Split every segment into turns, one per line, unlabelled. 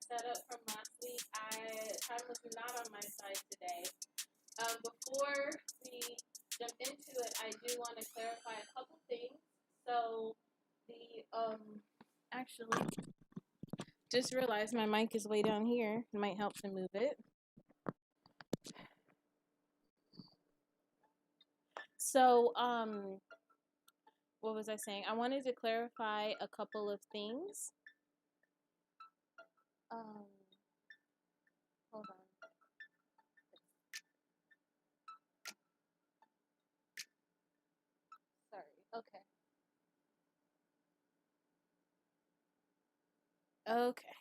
setup from last week. Time was not on my side today. Before we jump into it, I do want to clarify a couple things. So actually, just realized my mic is way down here. It might help to move it. So, what was I saying? I wanted to clarify a couple of things. Hold on. Sorry. Okay. Okay.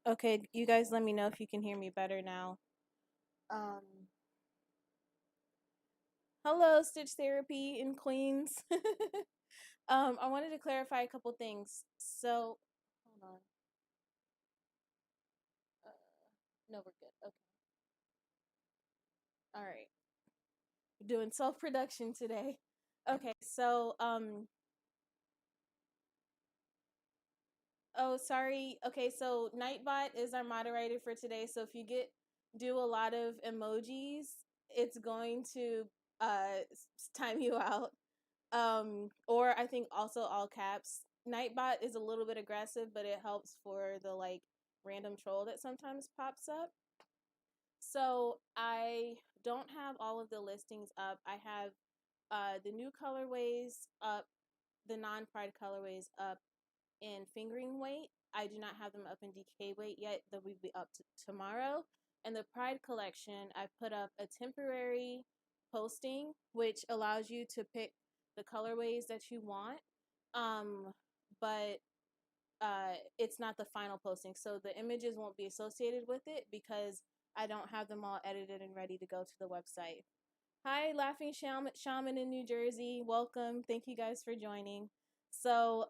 Okay, you guys let me know if you can hear me better now. Hello, Stitch Therapy in Queens. I wanted to clarify a couple things. So, hold on. No, we're good. Okay. All right. We're doing self-production today. Okay, so, oh, sorry. Okay, so Nightbot is our moderator for today. So if you do a lot of emojis, it's going to time you out. Or I think also all caps. Nightbot is a little bit aggressive, but it helps for the like random troll that sometimes pops up. So I don't have all of the listings up. I have the new colorways up, the non-pride colorways up in fingering weight. I do not have them up in DK weight yet. They'll be up tomorrow. And the Pride collection, I put up a temporary posting, which allows you to pick the colorways that you want. But it's not the final posting. So the images won't be associated with it because I don't have them all edited and ready to go to the website. Hi, Laughing Shaman in New Jersey. Welcome. Thank you guys for joining. So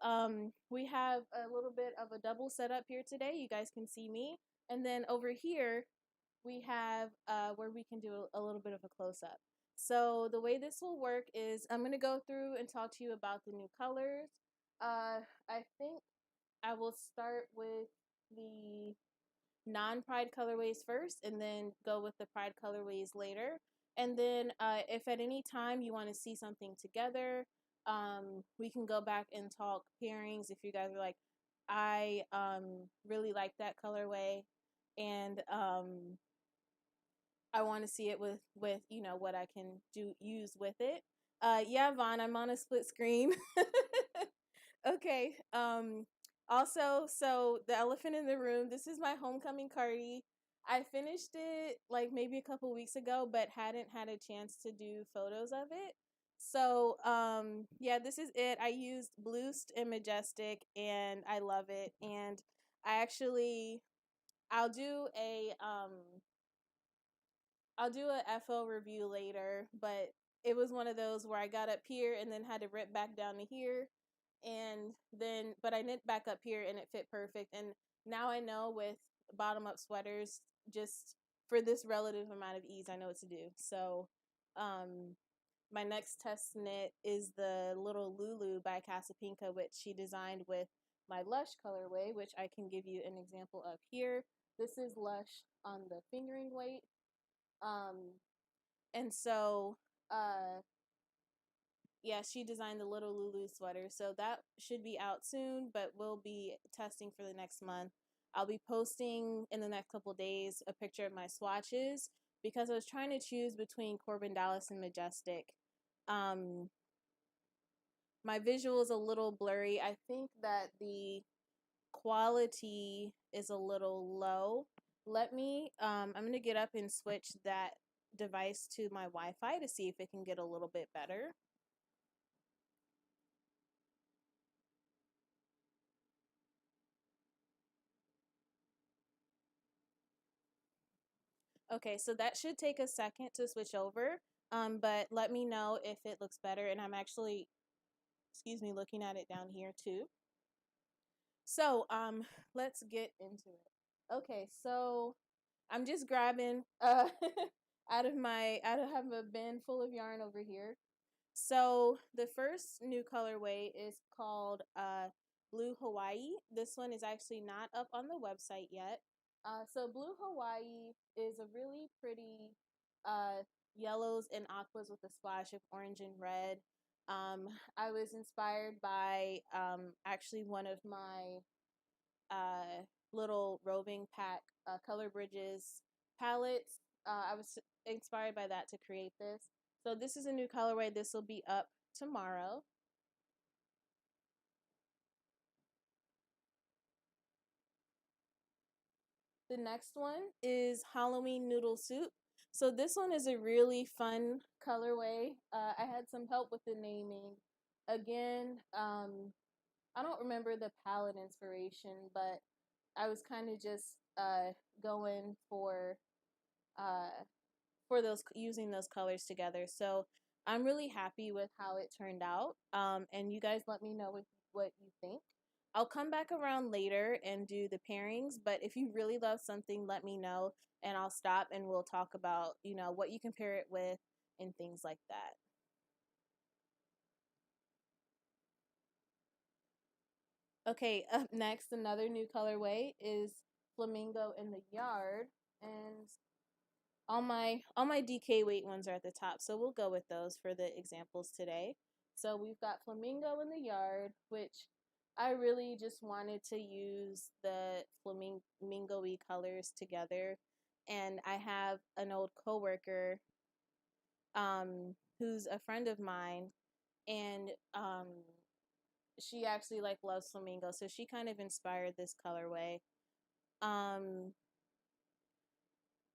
we have a little bit of a double setup here today. You guys can see me. And then over here, we have where we can do a little bit of a close-up. So the way this will work is I'm going to go through and talk to you about the new colors. I think I will start with the non-pride colorways first and then go with the pride colorways later. And then if at any time you want to see something together, we can go back and talk pairings. If you guys are like, I really like that colorway and I want to see it with you know what I can use with it. Yeah, Vaughn, I'm on a split screen. Okay. Also, so the elephant in the room, this is my homecoming cardi. I finished it like maybe a couple weeks ago, but hadn't had a chance to do photos of it. So, yeah, this is it. I used Bluest and Majestic and I love it. And I actually, I'll do a FO review later, but it was one of those where I got up here and then had to rip back down to here. And then, but I knit back up here and it fit perfect. And now I know with bottom up sweaters, just for this relative amount of ease, I know what to do. So, my next test knit is the Little Lulu by CASHAPP, which she designed with my Lush colorway, which I can give you an example of here. This is Lush on the fingering weight. And so, yeah, she designed the Little Lulu sweater. So that should be out soon, but we'll be testing for the next month. I'll be posting in the next couple days a picture of my swatches because I was trying to choose between Corbin Dallas and Majestic. My visual is a little blurry. I think that the quality is a little low. Let me, I'm going to get up and switch that device to my Wi-Fi to see if it can get a little bit better. Okay, so that should take a second to switch over, but let me know if it looks better. And I'm actually, excuse me, looking at it down here too. So let's get into it. Okay, so I'm just grabbing I have a bin full of yarn over here. So the first new colorway is called Blue Hawaii. This one is actually not up on the website yet. So Blue Hawaii is a really pretty yellows and aquas with a splash of orange and red. I was inspired by actually one of my little roving pack color bridges palettes. I was inspired by that to create this. So this is a new colorway. This will be up tomorrow. The next one is Halloween Noodle Soup. So this one is a really fun colorway. I had some help with the naming. Again, I don't remember the palette inspiration, but I was kind of just going uh, for those using those colors together. So I'm really happy with how it turned out. And you guys let me know what you think. I'll come back around later and do the pairings, but if you really love something, let me know and I'll stop and we'll talk about, what you can pair it with and things like that. Okay, up next, another new colorway is Flamingo in the Yard. And all my DK weight ones are at the top, so we'll go with those for the examples today. So we've got Flamingo in the Yard, which I really just wanted to use the flamingo-y colors together. And I have an old coworker who's a friend of mine, and she actually like loves flamingo, so she kind of inspired this colorway. Um,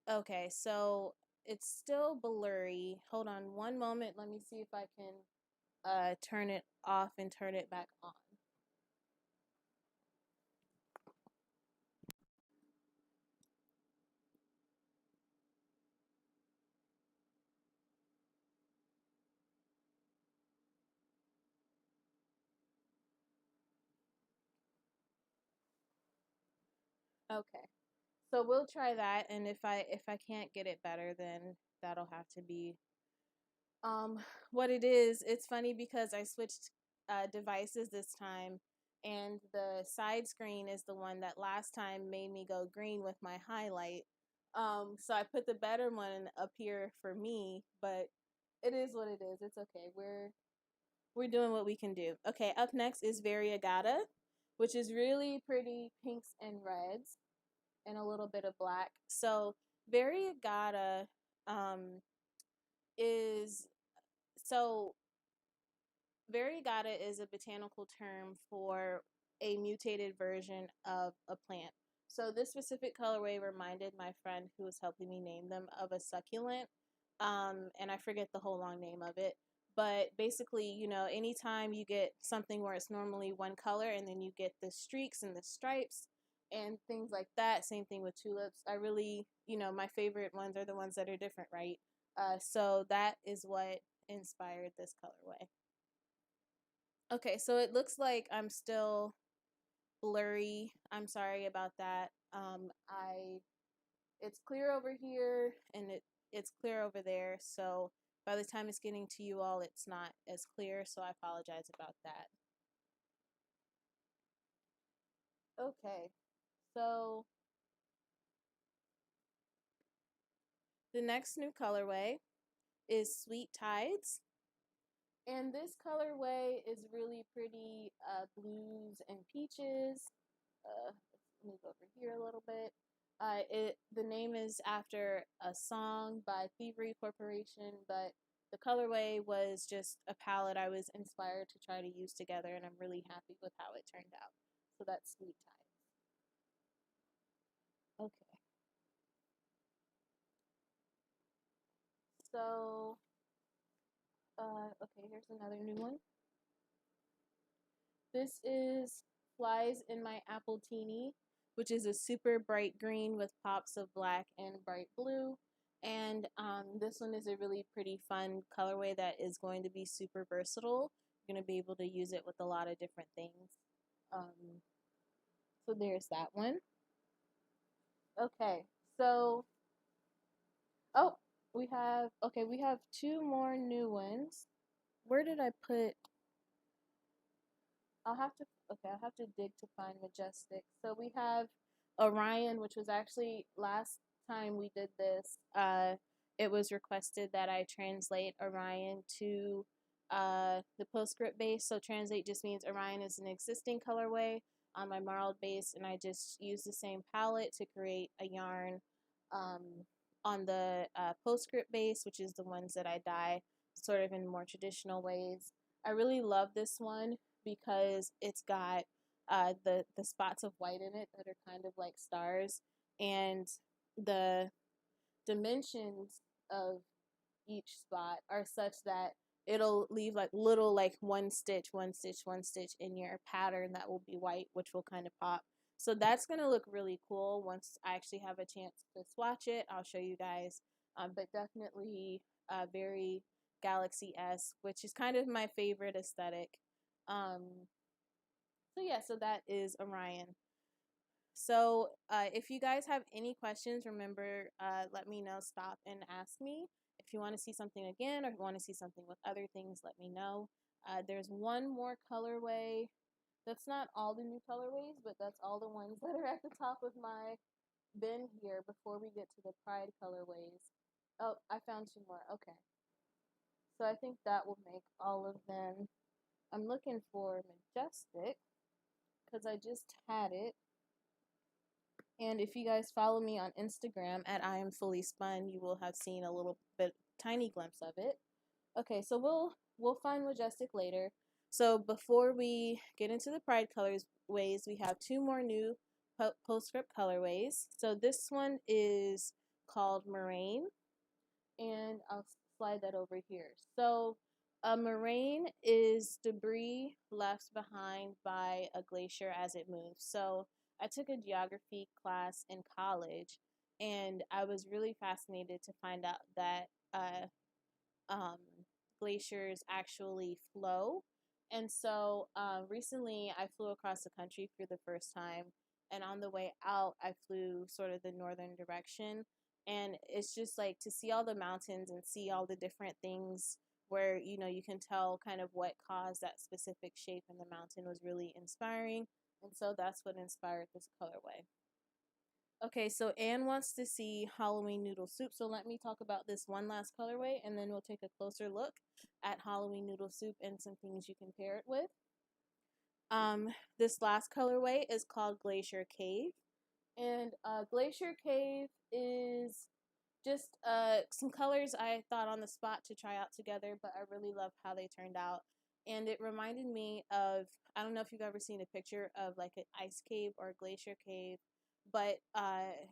Okay, so it's still blurry. Hold on one moment. Let me see if I can turn it off and turn it back on. Okay. So we'll try that, and if I can't get it better, then that'll have to be um what it is. It's funny because I switched devices this time, and the side screen is the one that last time made me go green with my highlight. So I put the better one up here for me, but it is what it is. It's okay. We're doing what we can do. Okay, up next is Variegata, which is really pretty pinks and reds and a little bit of black. So Variegata is so Variegata is a botanical term for a mutated version of a plant. So this specific colorway reminded my friend who was helping me name them of a succulent, and I forget the whole long name of it. But basically, anytime you get something where it's normally one color and then you get the streaks and the stripes and things like that, same thing with tulips. I really, my favorite ones are the ones that are different, right? So that is what inspired this colorway. Okay, so it looks like I'm still blurry. I'm sorry about that. I It's clear over here and it's clear over there. So by the time it's getting to you all, it's not as clear. So I apologize about that. Okay, so the next new colorway is Sweet Tides. And this colorway is really pretty blues and peaches. Let's move over here a little bit. The name is after a song by Thievery Corporation, but the colorway was just a palette I was inspired to try to use together, and I'm really happy with how it turned out. So that's Sweet Tides. Okay, so okay, here's another new one. This is Flies in My Apple Teeny, which is a super bright green with pops of black and bright blue. And this one is a really pretty fun colorway that is going to be super versatile. You're going to be able to use it with a lot of different things. Um, so there's that one. Okay, so, oh, we have two more new ones. where did I put, I'll have to dig to find Majestic. So we have Orion, which was actually last time we did this, it was requested that I translate Orion to the PostScript base. So translate just means Orion is an existing colorway on my marled base, and I just use the same palette to create a yarn um, on the PostScript base, which is the ones that I dye sort of in more traditional ways. I really love this one because it's got the spots of white in it that are kind of like stars, and the dimensions of each spot are such that it'll leave like little like one stitch, one stitch, one stitch in your pattern that will be white, which will kind of pop. So that's gonna look really cool once I actually have a chance to swatch it. I'll show you guys, but definitely very Galaxy-esque, which is kind of my favorite aesthetic. Um, so yeah, so that is Orion. So if you guys have any questions, remember, let me know, stop and ask me. If you want to see something again or want to see something with other things, let me know. There's one more colorway. That's not all the new colorways, but that's all the ones that are at the top of my bin here before we get to the Pride colorways. Oh, I found two more. Okay. So I think that will make all of them. I'm looking for Majestic because I just had it. And if you guys follow me on Instagram at I am fully spun, you will have seen a little bit tiny glimpse of it. Okay, so we'll find Majestic later. So before we get into the Pride colors ways, we have two more new PostScript colorways. So this one is called Moraine, and I'll slide that over here. So a moraine is debris left behind by a glacier as it moves. So I took a geography class in college, and I was really fascinated to find out that um, glaciers actually flow. And so recently I flew across the country for the first time. And on the way out, I flew sort of the northern direction. And it's just like to see all the mountains and see all the different things where, you know, you can tell kind of what caused that specific shape in the mountain was really inspiring. And so that's what inspired this colorway. Okay, so Anne wants to see Halloween noodle soup. So let me talk about this one last colorway, and then we'll take a closer look at Halloween noodle soup and some things you can pair it with. This last colorway is called Glacier Cave. And Glacier Cave is just some colors I thought on the spot to try out together, but I really love how they turned out. And it reminded me of, I don't know if you've ever seen a picture of like an ice cave or a glacier cave, but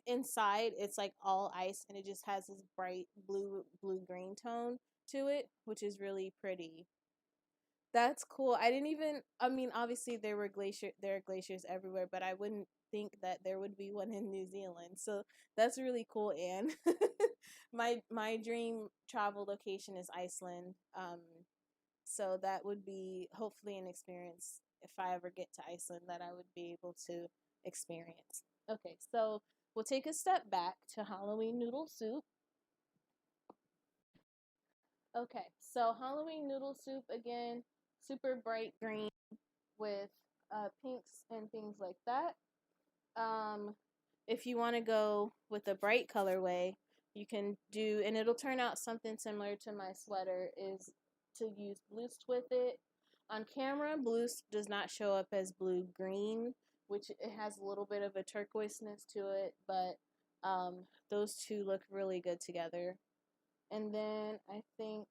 inside it's like all ice and it just has this bright blue green tone to it, which is really pretty. That's cool. I didn't even, I mean, obviously there are glaciers everywhere, but I wouldn't think that there would be one in New Zealand. So that's really cool, Anne. My dream travel location is Iceland. So that would be hopefully an experience if I ever get to Iceland that I would be able to experience. Okay, so we'll take a step back to Halloween noodle soup. Okay, so Halloween noodle soup again, super bright green with pinks and things like that. Um, if you want to go with a bright colorway, you can do, and it'll turn out something similar to my sweater, is to use blues with it. On camera, blues does not show up as blue-green, which it has a little bit of a turquoiseness to it, but those two look really good together. And then I think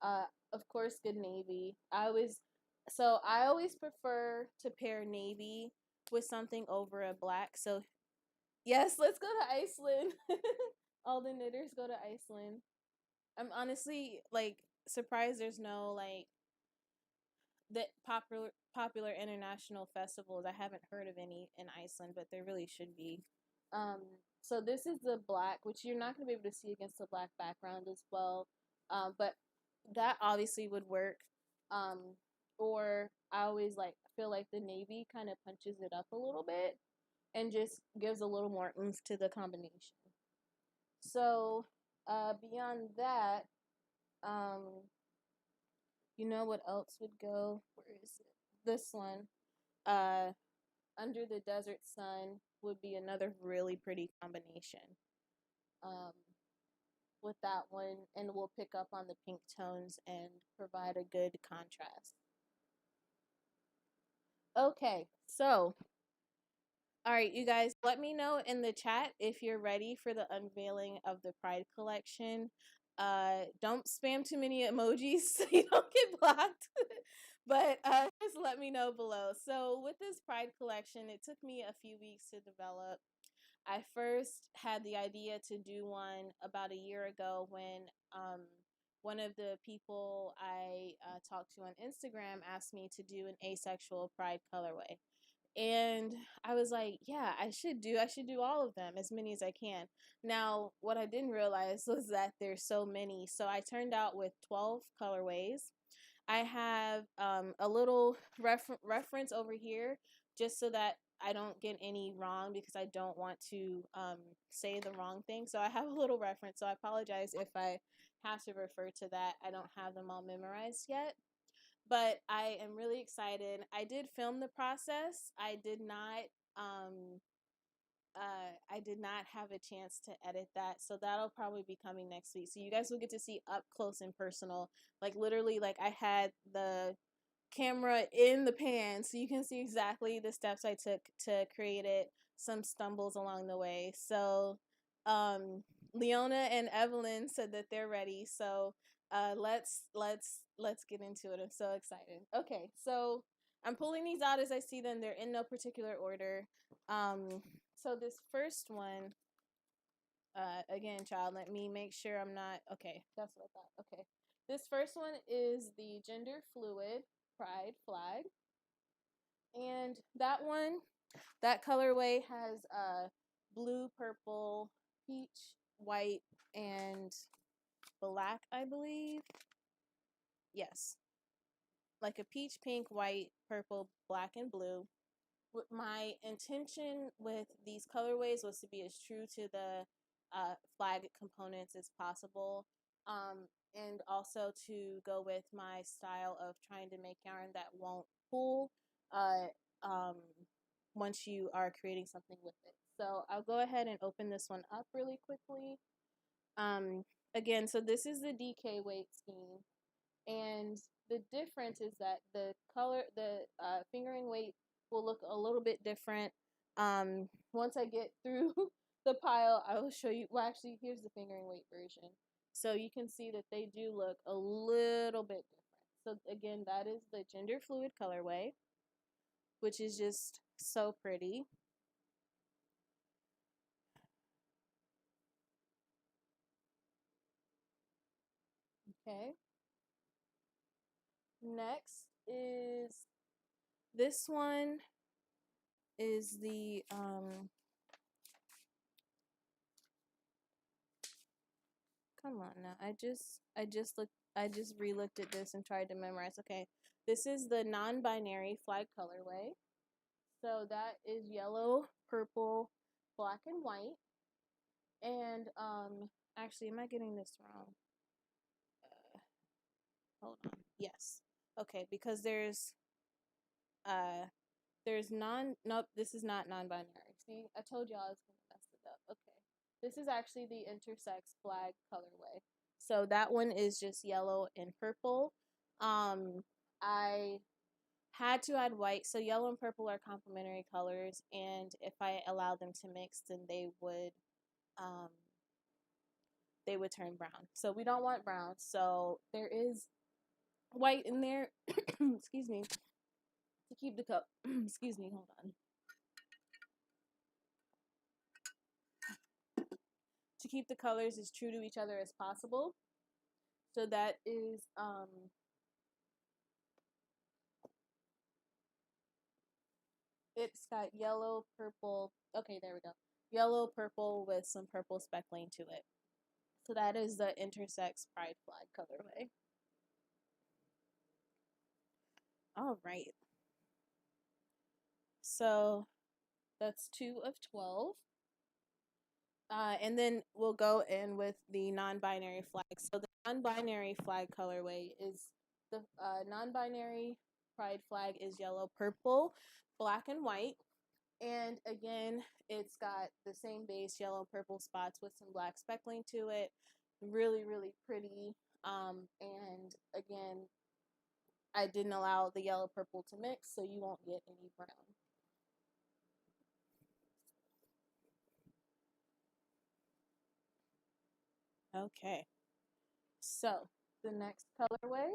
uh, of course, good navy. I always prefer to pair navy with something over a black. So yes, let's go to Iceland. All the knitters go to Iceland. I'm honestly like surprised there's no like the popular international festivals. I haven't heard of any in Iceland, but there really should be. Um, so this is the black, which you're not going to be able to see against the black background as well. But that obviously would work. Um, or I always like feel like the navy kind of punches it up a little bit and just gives a little more oomph to the combination. So beyond that, um, You know what else would go? Where is it? This one. Uh, Under the Desert Sun would be another really pretty combination. Um, with that one, and we'll pick up on the pink tones and provide a good contrast. Okay, so all right, you guys, let me know in the chat if you're ready for the unveiling of the Pride collection. Don't spam too many emojis so you don't get blocked. But just let me know below. So with this Pride collection, it took me a few weeks to develop. I first had the idea to do one about a year ago when one of the people I talked to on Instagram asked me to do an asexual Pride colorway. And I was like, yeah, I should do all of them, as many as I can. Now, what I didn't realize was that there's so many. So I turned out with 12 colorways. I have a little reference over here just so that I don't get any wrong, because I don't want to say the wrong thing. So I have a little reference. So I apologize if I have to refer to that. I don't have them all memorized yet. But I am really excited. I did film the process. I did not have a chance to edit that, so that'll probably be coming next week. So you guys will get to see up close and personal, like literally, like I had the camera in the pan, so you can see exactly the steps I took to create it. Some stumbles along the way. So, Leona and Evelyn said that they're ready. So, let's get into it. I'm so excited. Okay, so I'm pulling these out as I see them. They're in no particular order. So this first one, again, child, let me make sure I'm not, okay, that's what I thought. Okay. This first one is the gender fluid Pride flag. And that one, that colorway has blue, purple, peach, white, and black, I believe. Yes. Like a peach, pink, white, purple, black, and blue. My intention with these colorways was to be as true to the flag components as possible, and also to go with my style of trying to make yarn that won't pull uh, um, once you are creating something with it. So I'll go ahead and open this one up really quickly. Again, so this is the DK weight scheme, and the difference is that the fingering weight will look a little bit different. Once I get through the pile, I will show you. Well, actually, here's the fingering weight version. So you can see that they do look a little bit different. So again, that is the gender fluid colorway, which is just so pretty. Okay. Next is this one is the come on now. I just re-looked at this and tried to memorize. Okay. This is the non-binary flag colorway. So that is yellow, purple, black, and white. And actually, am I getting this wrong? Hold on. Yes. Okay, because nope, this is not non-binary. See, I told y'all I was gonna mess it up. Okay. This is actually the intersex flag colorway. So that one is just yellow and purple. I had to add white, so yellow and purple are complementary colors, and if I allow them to mix, then um they would turn brown. So we don't want brown. So there is white in there. Excuse me. To keep the cup. Excuse me, hold on. To keep the colors as true to each other as possible. So that is it's got yellow, purple. Okay, there we go. Yellow, purple with some purple speckling to it. So that is the intersex pride flag colorway. All right. So that's 2 of 12. And then we'll go in with the non-binary flag. So the non-binary flag colorway is The non-binary pride flag is yellow, purple, black, and white. And again, it's got the same base, yellow, purple spots with some black speckling to it. Really, really pretty. And again, I didn't allow the yellow purple to mix, so you won't get any brown. Okay, so the next colorway,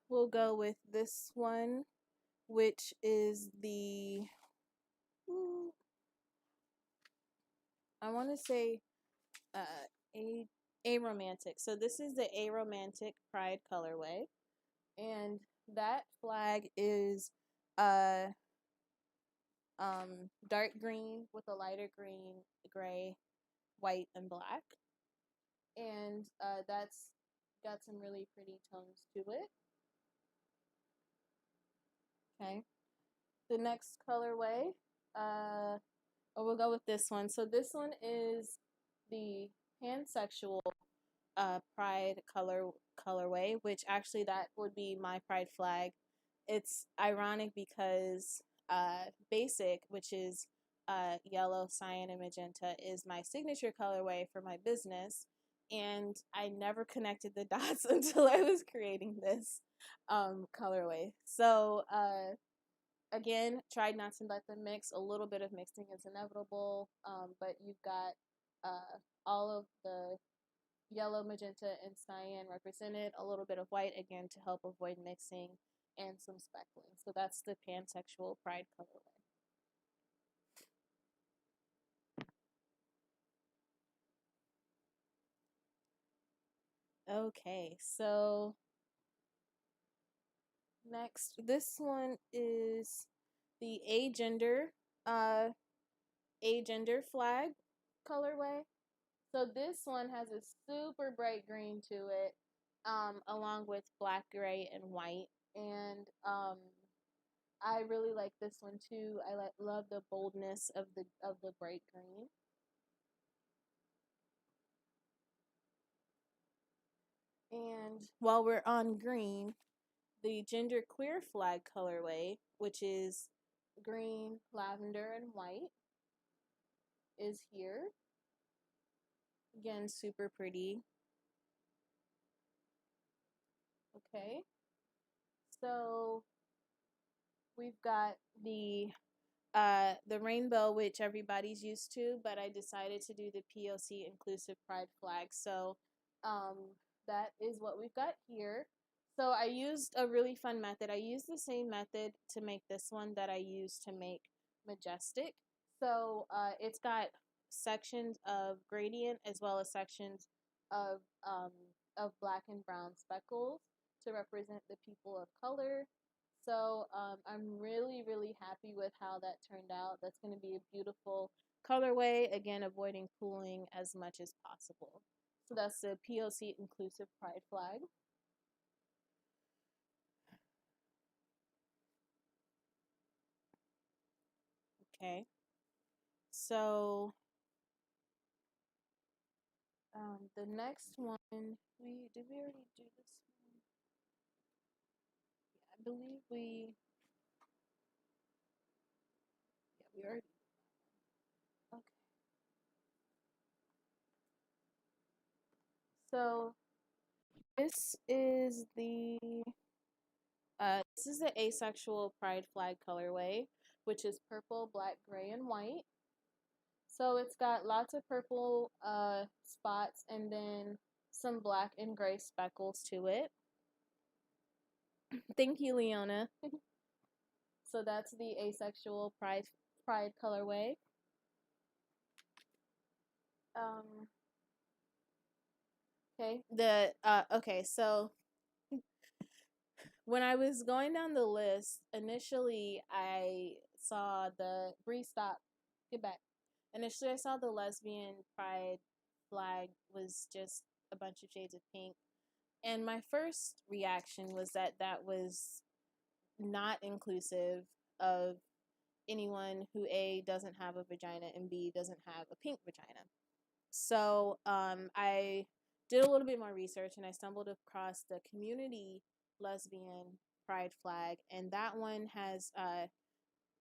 we'll go with this one, which is the, I want to say a romantic. So this is the a romantic pride colorway, and that flag is uh dark green with a lighter green, gray, white, and black, and that's got some really pretty tones to it. Okay, the next colorway, we'll go with this one. So this one is the pansexual pride colorway, which actually that would be my pride flag. It's ironic because basic, which is yellow, cyan, and magenta, is my signature colorway for my business, and I never connected the dots until I was creating this colorway. So again, tried not to let them mix. A little bit of mixing is inevitable, but you've got all of the yellow, magenta, and cyan represented, a little bit of white again to help avoid mixing, and some speckling. So that's the pansexual pride colorway. Okay, so next, this one is the uh, agender flag colorway. So this one has a super bright green to it, along with black, gray, and white. And I really like this one too. I love the boldness of the bright green. And while we're on green, the gender queer flag colorway, which is green, lavender, and white, is here. Again, super pretty. Okay. So we've got the rainbow, which everybody's used to, but I decided to do the POC inclusive pride flag. So um, that is what we've got here. So I used a really fun method. I used the same method to make this one that I used to make Majestic. So it's got sections of gradient as well as sections of um, black and brown speckles to represent the people of color. So I'm really, really happy with how that turned out. That's going to be a beautiful colorway, again, avoiding pooling as much as possible. So that's the POC inclusive pride flag. Okay. So the next one, did we already do this one? Yeah, I believe we already. Okay. So this is the asexual pride flag colorway, which is purple, black, gray, and white. So it's got lots of purple spots and then some black and gray speckles to it. Thank you, Leona. So that's the asexual pride colorway. Um, okay, so when I was going down the list, initially I saw the Bree stop. Get back. Initially I saw the lesbian pride flag was just a bunch of shades of pink. And my first reaction was that that was not inclusive of anyone who A, doesn't have a vagina, and B, doesn't have a pink vagina. So I did a little bit more research, and I stumbled across the community lesbian pride flag, and that one has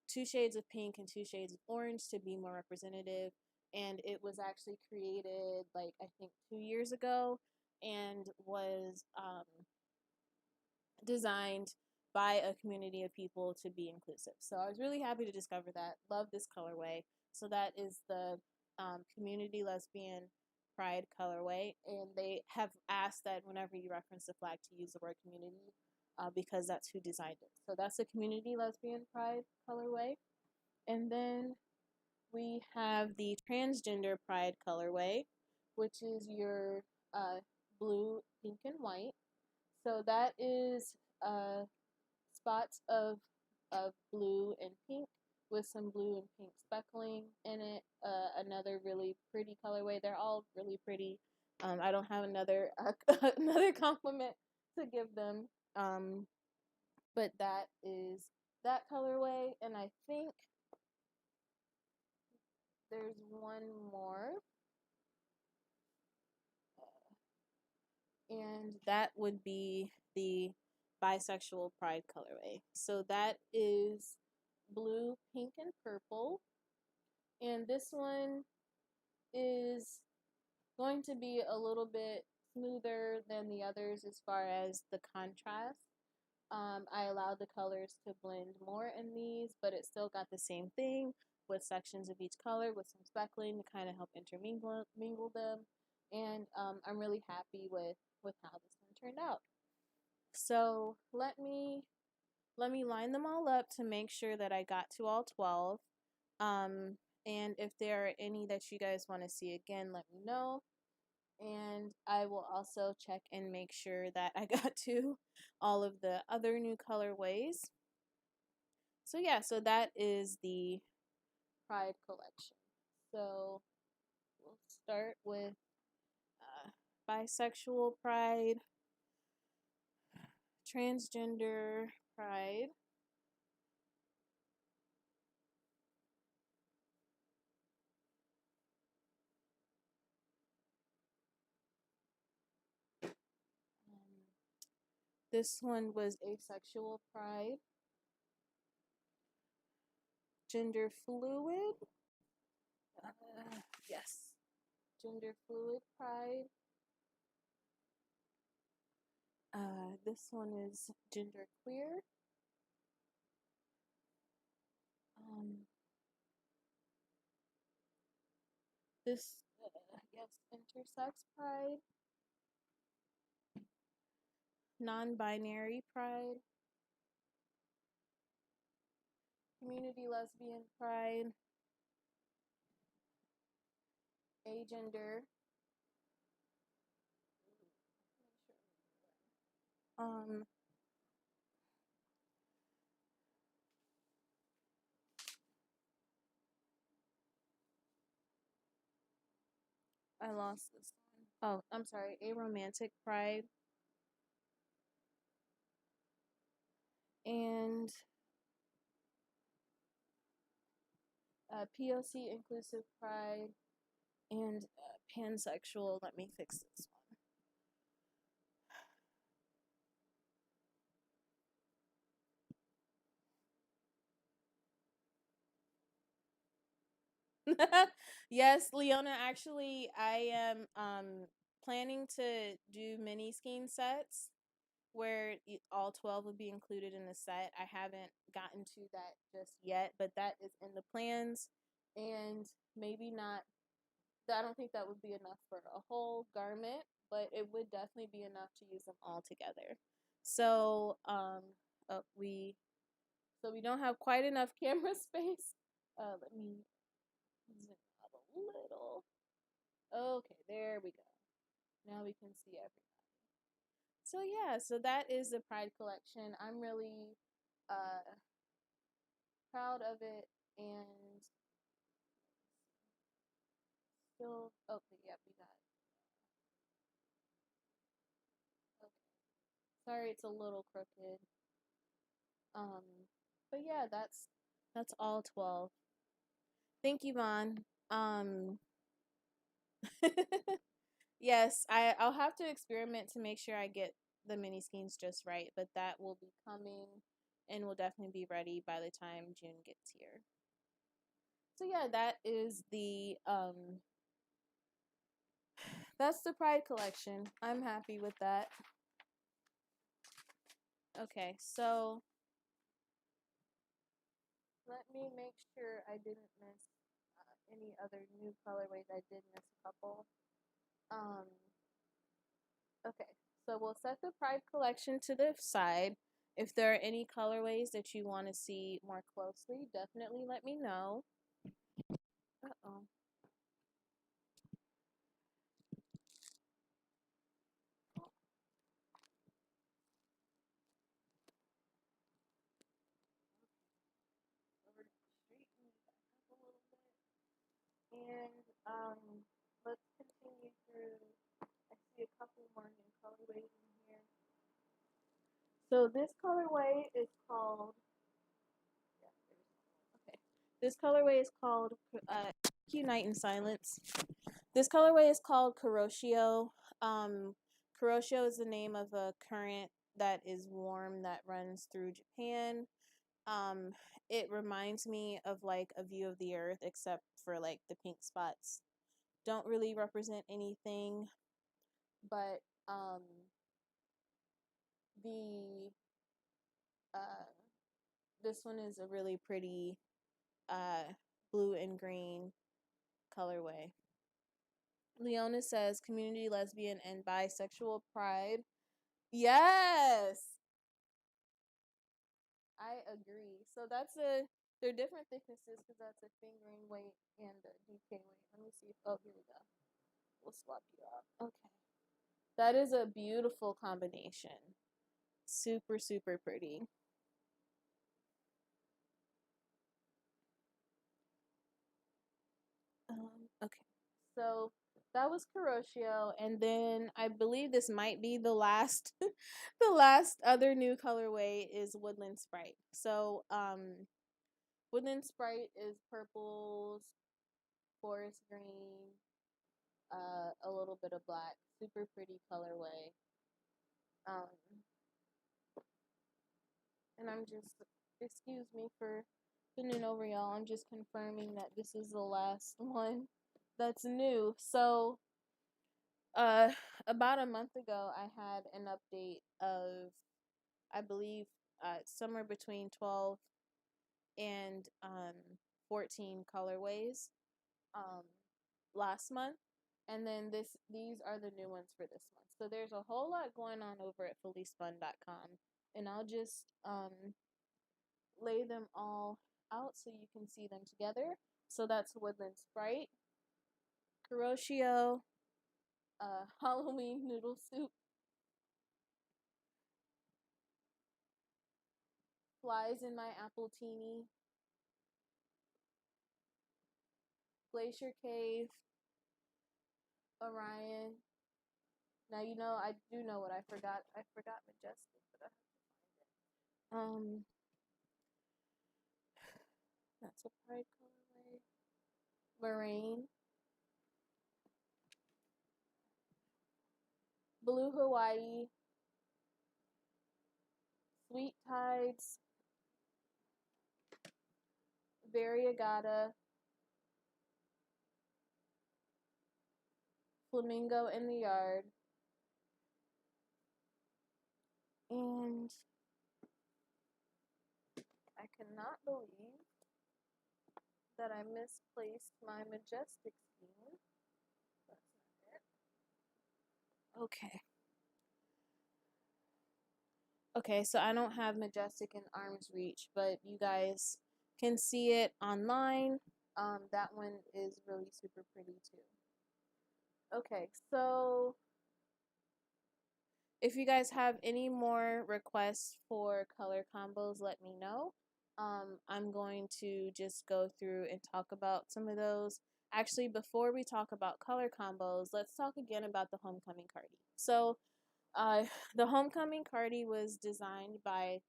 2 shades of pink and 2 shades of orange to be more representative. And it was actually created like I think 2 years ago, and was designed by a community of people to be inclusive. So I was really happy to discover that. Love this colorway. So that is the community lesbian pride colorway, and they have asked that whenever you reference the flag to use the word community, because that's who designed it. So that's the community lesbian pride colorway. And then we have the transgender pride colorway, which is your blue, pink, and white. So that is spots of blue and pink with some blue and pink speckling in it. Another really pretty colorway. They're all really pretty. I don't have another another compliment to give them, but that is that colorway. And I think there's one more, and that would be the bisexual pride colorway. So that is blue, pink, and purple. And this one is going to be a little bit smoother than the others as far as the contrast. I allowed the colors to blend more in these, but it still got the same thing with sections of each color with some speckling to kind of help intermingle them. And I'm really happy with how this one turned out. So let me line them all up to make sure that I got to all 12. And if there are any that you guys want to see again, let me know. And I will also check and make sure that I got to all of the other new colorways. So yeah, so that is the Pride collection. So we'll start with bisexual pride, transgender pride, this one was asexual pride, gender fluid, yes, gender fluid pride. This one is gender queer. This, yes, intersex pride, non-binary pride, community lesbian pride, agender, I lost this one. Oh, I'm sorry, aromantic pride, and POC inclusive pride, and pansexual. Let me fix this one. Yes, Leona, actually, I am planning to do mini skein sets where all 12 will be included in the set. I haven't gotten to that just yet, but that is in the plans. And maybe not, I don't think that would be enough for a whole garment, but it would definitely be enough to use them all together. So we don't have quite enough camera space. Let me zoom out a little. Okay, there we go. Now we can see everything. So yeah, so that is the Pride collection. I'm really proud of it, and still, okay, yeah, we got, okay. Sorry, it's a little crooked. But yeah, that's all 12. Thank you, Vaughn. Yes, I'll have to experiment to make sure I get the mini skeins just right, but that will be coming and will definitely be ready by the time June gets here. So yeah, that is the that's the Pride collection. I'm happy with that. Okay, so let me make sure I didn't miss any other new colorways. I did miss a couple. Um, okay, so we'll set the Pride collection to the side. If there are any colorways that you want to see more closely, definitely let me know. Uh-oh. Over the street, let me back up a little bit. And let's continue through. I see a couple more new colorways in here. So this colorway is called. Yeah, okay. This colorway is called Unite in Silence. This colorway is called Kuroshio. Kuroshio is the name of a current that is warm that runs through Japan. Um, it reminds me of like a view of the earth, except for like the pink spots. Don't really represent anything, but the uh, this one is a really pretty uh, blue and green colorway. Leona says community lesbian and bisexual pride. Yes, I agree. So they're different thicknesses because that's a fingering weight and a DK weight. Let me see if, oh, here we go. We'll swap you out. Okay. That is a beautiful combination. Super, super pretty. Okay. So that was Kuroshio, and then I believe this might be the last the last other new colorway is Woodland Sprite. So Woodland Sprite is purples, forest green, a little bit of black. Super pretty colorway. Um, and I'm just, excuse me for putting over y'all. I'm just confirming that this is the last one that's new. So, uh, about a month ago, I had an update of, I believe, somewhere between 12 and 14 colorways. Um, last month, and then these are the new ones for this month. So there's a whole lot going on over at fullyspun.com, and I'll just lay them all out so you can see them together. So that's Woodland Sprite, Kuroshio, Halloween Noodle Soup, Flies in My Apple Teeny, Glacier Cave, Orion. Now you know I do know what I forgot. I forgot Majestic, but I have to find it. That's a pride colorway. Moraine, Blue Hawaii, Sweet Tides, Variegata, Flamingo in the Yard, and I cannot believe that I misplaced my Majestic scheme. That's not it. Okay. Okay, so I don't have Majestic in arm's reach, but you guys can see it online. That one is really super pretty too. Okay, so if you guys have any more requests for color combos, let me know. I'm going to just go through and talk about some of those. Actually, before we talk about color combos, let's talk again about the homecoming cardi. So, the homecoming cardi was designed by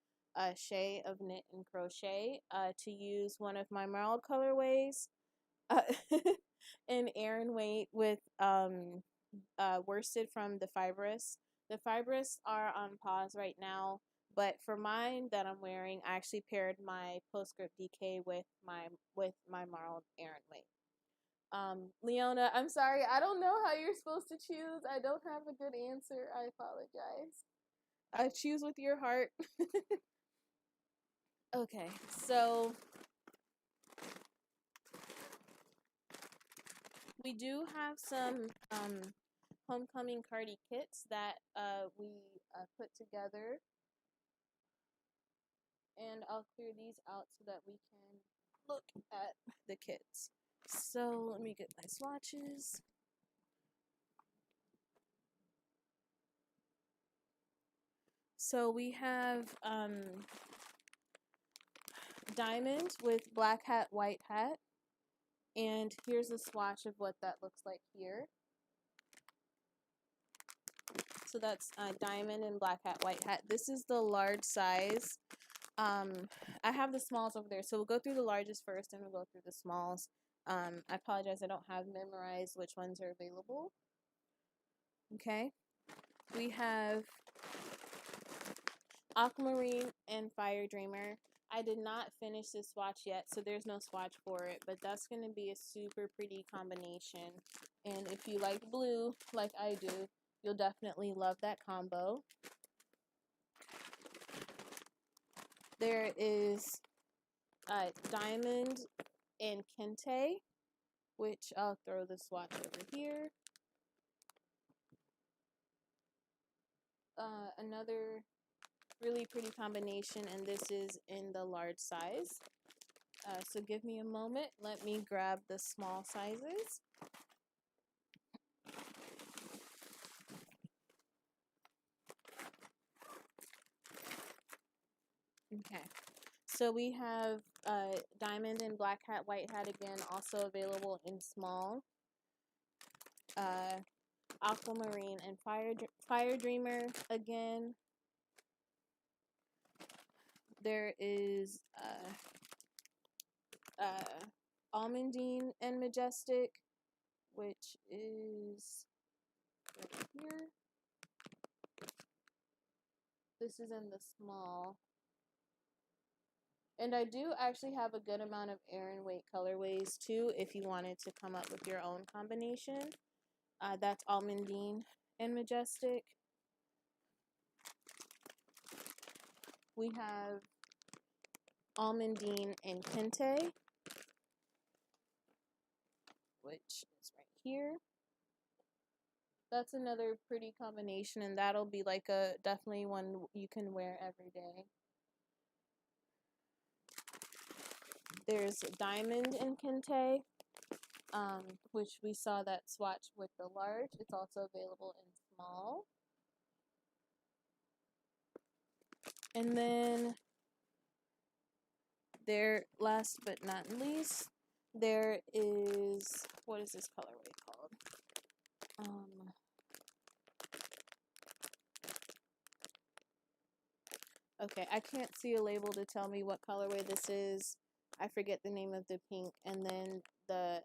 Shay of Knit and Crochet to use one of my Merle colorways, uh, in Aran weight with worsted from the fibrous. The fibrous are on pause right now, but for mine that I'm wearing, I actually paired my postscript DK with my marled Aran weight. Leona, I'm sorry, I don't know how you're supposed to choose. I don't have a good answer. I apologize. Choose with your heart. Okay, so we do have some homecoming cardi kits that we put together, and I'll clear these out so that we can look at the kits. So let me get my swatches. So we have diamond with black hat, white hat, and here's a swatch of what that looks like here. So that's diamond and black hat, white hat. This is the large size. I have the smalls over there, so we'll go through the largest first, and we'll go through the smalls. I apologize, I don't have memorized which ones are available. Okay, we have aquamarine and fire dreamer. I did not finish this swatch yet, so there's no swatch for it, but that's going to be a super pretty combination. And if you like blue, like I do, you'll definitely love that combo. There is diamond and kente, which I'll throw the swatch over here. Another really pretty combination, and this is in the large size. So give me a moment. Let me grab the small sizes. Okay. So we have diamond and black hat, white hat again, also available in small. Aquamarine and fire dreamer again. There is almondine and majestic, which is right here. This is in the small. And I do actually have a good amount of Aran weight colorways too, if you wanted to come up with your own combination. That's almondine and majestic. We have almondine and kente, which is right here. That's another pretty combination, and that'll be like a definitely one you can wear every day. There's diamond and kente, which we saw that swatch with the large. It's also available in small. And then there, last but not least, there is, what is this colorway called? Okay, I can't see a label to tell me what colorway this is. I forget the name of the pink, and then the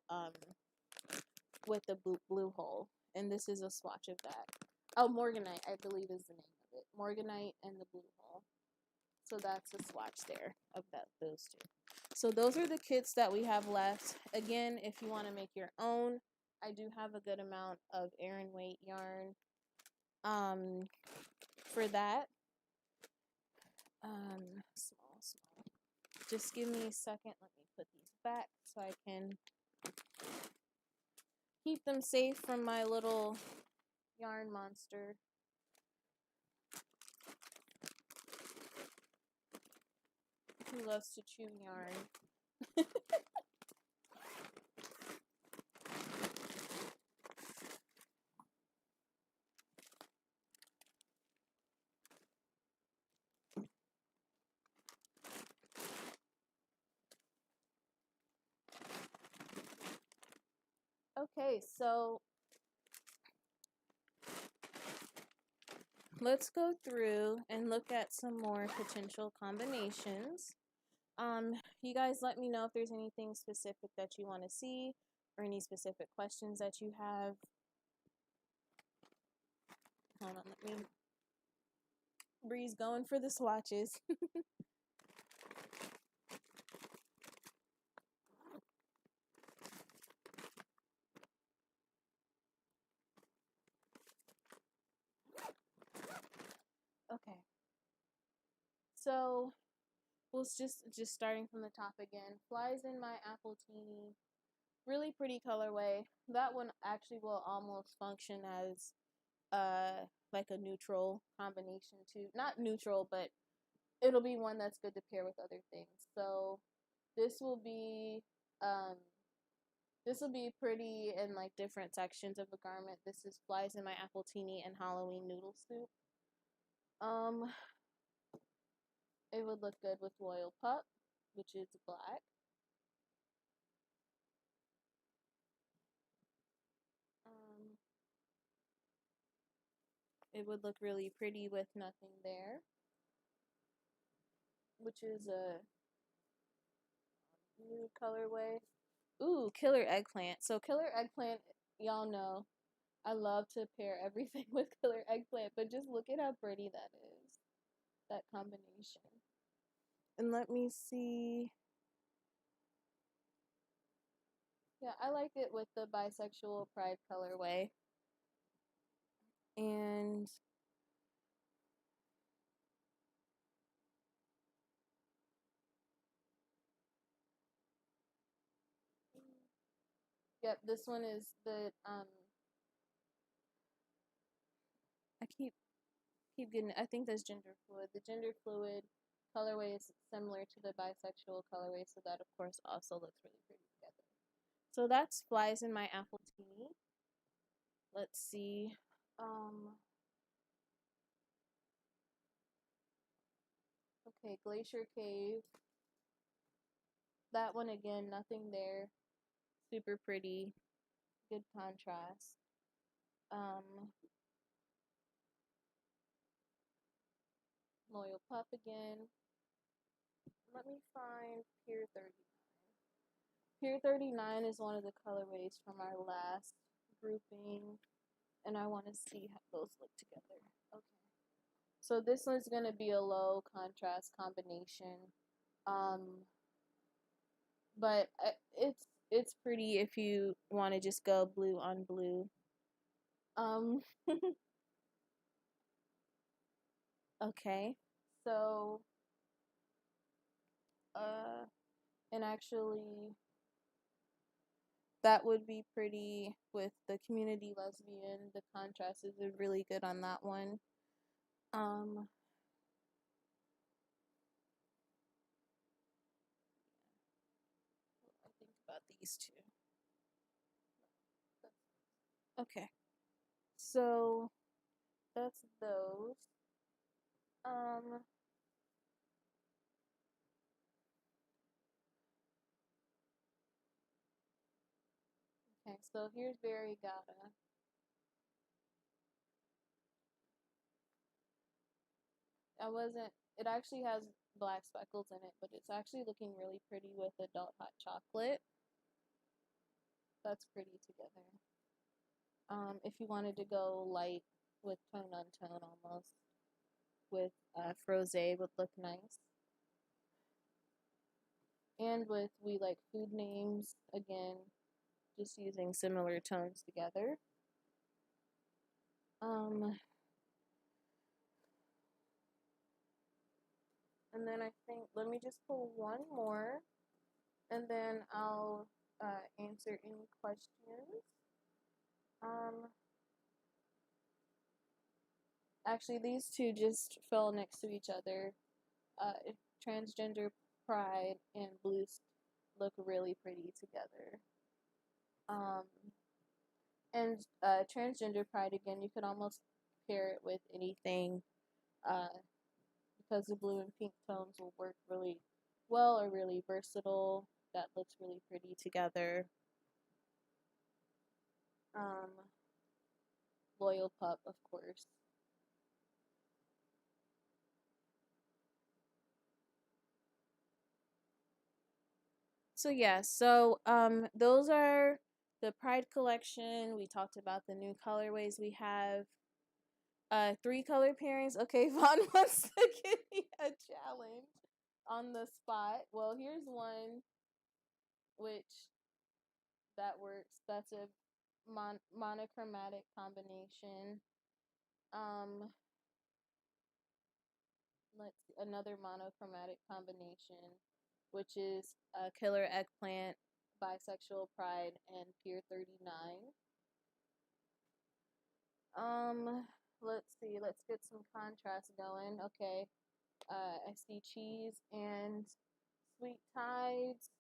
with the blue hole, and this is a swatch of that. Oh, Morganite, I believe is the name of it. Morganite and the blue hole. So that's a swatch there of those two. So those are the kits that we have left. Again, if you want to make your own, I do have a good amount of Aran weight yarn for that. Small. Just give me a second. Let me put these back so I can keep them safe from my little yarn monster. Who loves to chew yarn. Okay, so let's go through and look at some more potential combinations. You guys let me know if there's anything specific that you want to see or any specific questions that you have. Hold on, let me. Bree's going for the swatches. Okay. So we'll just starting from the top again. Flies in My Apple Teeny. Really pretty colorway. That one actually will almost function as like a neutral combination too. Not neutral, but it'll be one that's good to pair with other things. So this will be pretty in like different sections of a garment. This is Flies in My Apple Teeny and Halloween Noodle Soup. It would look good with Royal Pup, which is black. It would look really pretty with Nothing There, which is a new colorway. Ooh, Killer Eggplant. So Killer Eggplant, y'all know, I love to pair everything with Killer Eggplant, but just look at how pretty that is, that combination. And let me see. Yeah, I like it with the Bisexual Pride colorway. And yep, this one is the I keep getting, I think that's Gender Fluid. The Gender Fluid colorway is similar to the Bisexual colorway, so that of course also looks really pretty together. So that's Flies in My Apple Teeny. Let's see. Okay, Glacier Cave. That one again, Nothing There. Super pretty. Good contrast. Loyal Pup again. Let me find Pier 39. Pier 39 is one of the colorways from our last grouping, and I want to see how those look together. Okay. So this one's going to be a low contrast combination. But it's pretty if you want to just go blue on blue. Okay. So and actually that would be pretty with the Community Lesbian. The contrast is really good on that one. I think about these two. Okay. So that's those. Okay, so here's Variegata. It actually has black speckles in it, but it's actually looking really pretty with Adult Hot Chocolate. That's pretty together. If you wanted to go light with tone on tone almost, with Froze would look nice. And with We Like Food Names, again, just using similar tones together. And then I think, let me just pull one more, and then I'll answer any questions. Actually, these two just fell next to each other. Transgender Pride and Blues look really pretty together. And Transgender Pride, again, you could almost pair it with anything because the blue and pink tones will work really well, or really versatile. That looks really pretty together. Loyal Pup, of course. So yeah, so those are the Pride collection. We talked about the new colorways we have. 3 color pairings. Okay, Vaughn wants to give me a challenge on the spot. Well, here's one which that works. That's a monochromatic combination. Let's see, another monochromatic combination, which is Killer Eggplant, Bisexual Pride, and Pier 39. Let's see. Let's get some contrast going. Okay. I see cheese and sweet tides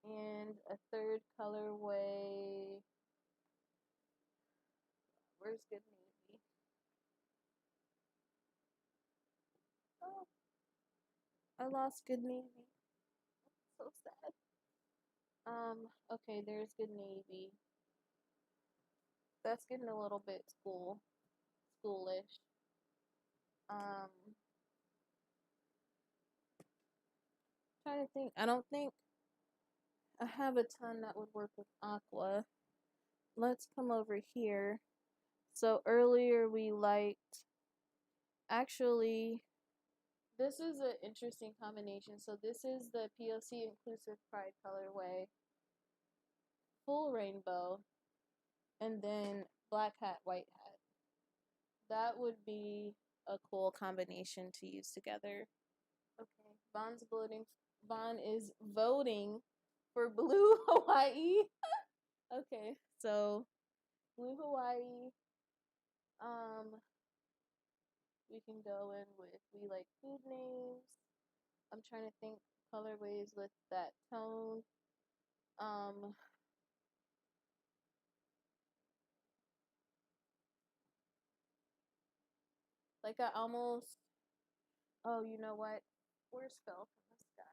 and a third colorway. Where's Good Navy? Oh, I lost Good Navy. So sad. Okay, there's Good Navy. That's getting a little bit schoolish. Um, trying to think. I don't think I have a ton that would work with aqua. Let's come over here. So earlier we liked, actually, this is an interesting combination. So this is the POC Inclusive Pride colorway, full rainbow, and then black hat, white hat. That would be a cool combination to use together. Okay, Vaughn is voting for Blue Hawaii. Okay, so Blue Hawaii. We can go in with we like food names. I'm trying to think colorways with that tone. Like I almost. Oh, you know what? Where's fell from the sky?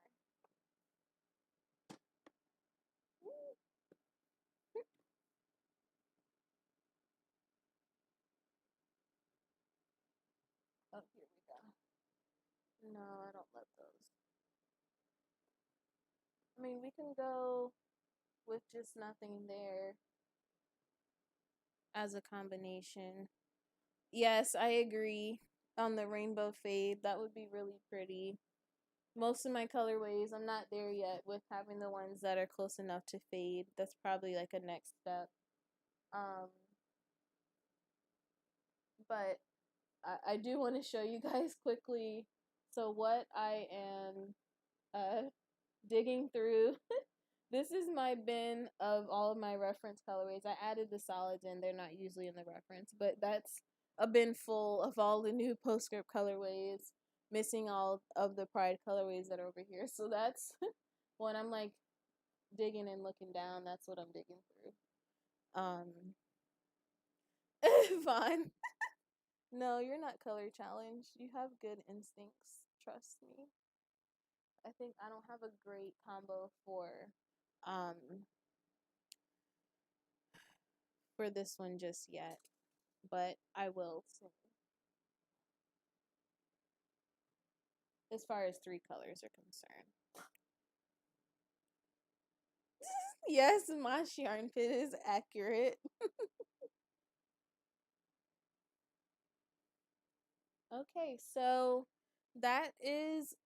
Oh, here we go. No, I don't love those. I mean, we can go with just nothing there as a combination. Yes, I agree on the rainbow fade. That would be really pretty. Most of my colorways, I'm not there yet with having the ones that are close enough to fade. That's probably like a next step. Um, but I do want to show you guys quickly. So what I am digging through. This is my bin of all of my reference colorways. I added the solids in. They're not usually in the reference, but that's a bin full of all the new postscript colorways, missing all of the pride colorways that are over here. So that's when I'm like digging and looking down, that's what I'm digging through. Fine. No, you're not color challenged. You have good instincts. Trust me. I think I don't have a great combo um for this one just yet, but I will soon. As far as 3 colors are concerned. Yes, my yarn pit is accurate. Okay, so that is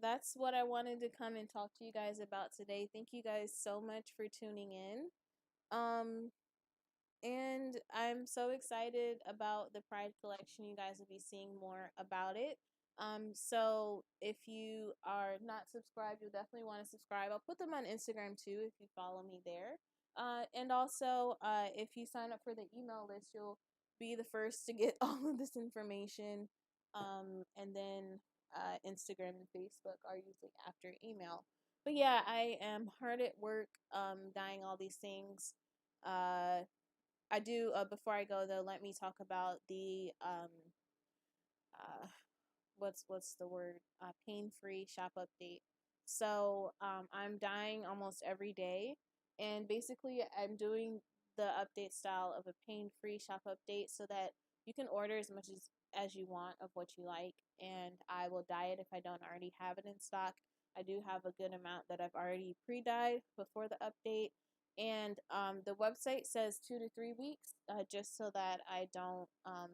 that's what I wanted to come and talk to you guys about today. Thank you guys so much for tuning in. Um And I'm so excited about the Pride collection. You guys will be seeing more about it. So if you are not subscribed, you'll definitely want to subscribe. I'll put them on Instagram too if you follow me there. And also, if you sign up for the email list, you'll be the first to get all of this information. And then Instagram and Facebook are usually after email. But yeah, I am hard at work dyeing all these things. I do before I go though, let me talk about the uh what's the word, pain-free shop update. So I'm dyeing almost every day, and basically I'm doing the update style of a pain-free shop update so that you can order as much as you want of what you like, and I will dye it if I don't already have it in stock. I do have a good amount that I've already pre-dyed before the update, And the website says 2 to 3 weeks, just so that I don't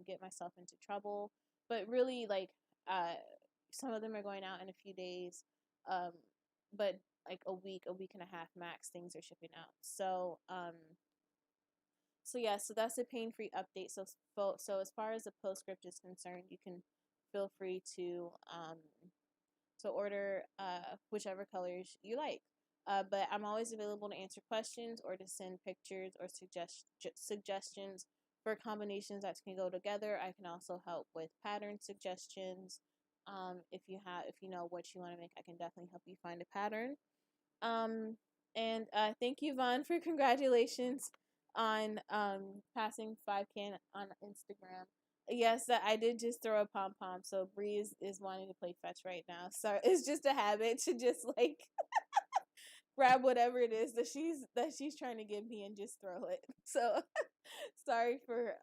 get myself into trouble. But really, like, some of them are going out in a few days, but like a week and a half max, things are shipping out. So yeah, so that's a pain-free update. So as far as the postscript is concerned, you can feel free to order whichever colors you like. But I'm always available to answer questions or to send pictures or suggestions for combinations that can go together. I can also help with pattern suggestions. If you know what you want to make, I can definitely help you find a pattern. And thank you, Vaughn, for congratulations on passing 5K on Instagram. Yes, I did just throw a pom pom. So Bree is wanting to play fetch right now. So it's just a habit to just like grab whatever it is that she's trying to give me and just throw it. So sorry for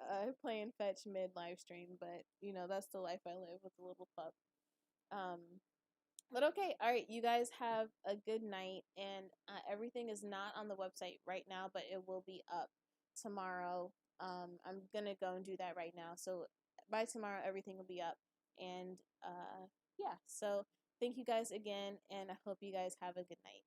playing fetch mid live stream, but you know that's the life I live with a little pup. Um, but okay, all right, you guys have a good night, and everything is not on the website right now, but it will be up tomorrow. I'm gonna go and do that right now, so by tomorrow everything will be up, and yeah. So thank you guys again, and I hope you guys have a good night.